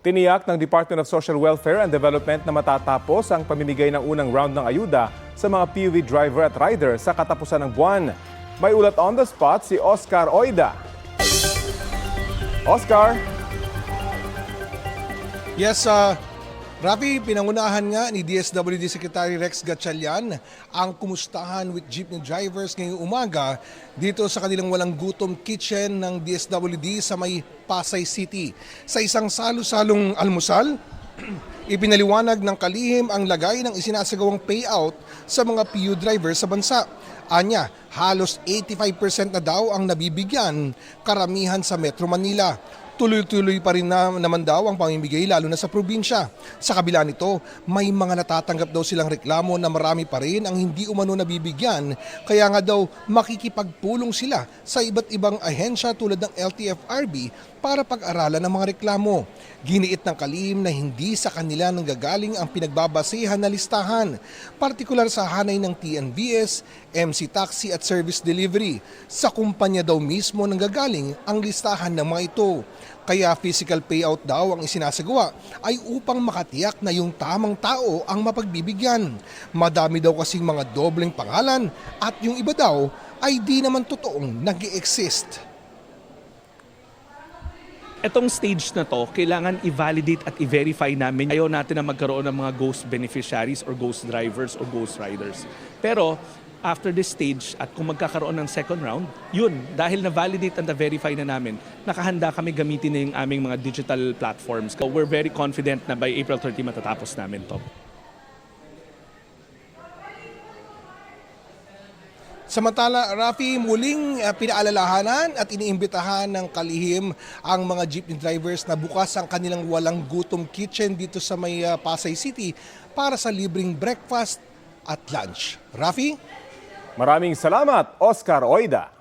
Tiniyak ng Department of Social Welfare and Development na matatapos ang pamimigay ng unang round ng ayuda sa mga PUV driver at rider sa katapusan ng buwan. May ulat on the spot si Oscar Oida. Oscar? Yes, Rafi, pinangunahan nga ni DSWD Secretary Rex Gatchalian ang kumustahan with jeepney drivers ngayong umaga dito sa kanilang walang gutom kitchen ng DSWD sa may Pasay City. Sa isang salo-salong almusal, ipinaliwanag ng kalihim ang lagay ng isinasagawang payout sa mga PU drivers sa bansa. Anya, halos 85% na daw ang nabibigyan, karamihan sa Metro Manila. Tuloy-tuloy pa rin naman daw ang pamimigay lalo na sa probinsya. Sa kabila nito, may mga natatanggap daw silang reklamo na marami pa rin ang hindi umano nabibigyan. Kaya nga daw makikipagpulong sila sa iba't ibang ahensya tulad ng LTFRB para pag-aralan ng mga reklamo. Giniit ng kalihim na hindi sa kanila nanggagaling ang pinagbabasehan na listahan, partikular sa hanay ng TNBS, MC Taxi at Service Delivery. Sa kumpanya daw mismo nanggagaling ang listahan ng mga ito. Kaya physical payout daw ang isinasagawa ay upang makatiyak na yung tamang tao ang mapagbibigyan. Madami daw kasing mga dobleng pangalan at yung iba daw ay di naman totoong nag-i-exist. Etong stage na to, kailangan i-validate at i-verify namin. Ayaw natin na magkaroon ng mga ghost beneficiaries or ghost drivers or ghost riders. Pero after this stage at kung magkakaroon ng second round, yun, dahil na-validate at na-verify na namin, nakahanda kami gamitin na yung aming mga digital platforms. So we're very confident na by April 30 matatapos namin to. Samantala, Rafi, muling pinaalalahanan at iniimbitahan ng kalihim ang mga jeepney drivers na bukas ang kanilang walang gutom kitchen dito sa may Pasay City para sa libreng breakfast at lunch. Rafi? Maraming salamat, Oscar Oida.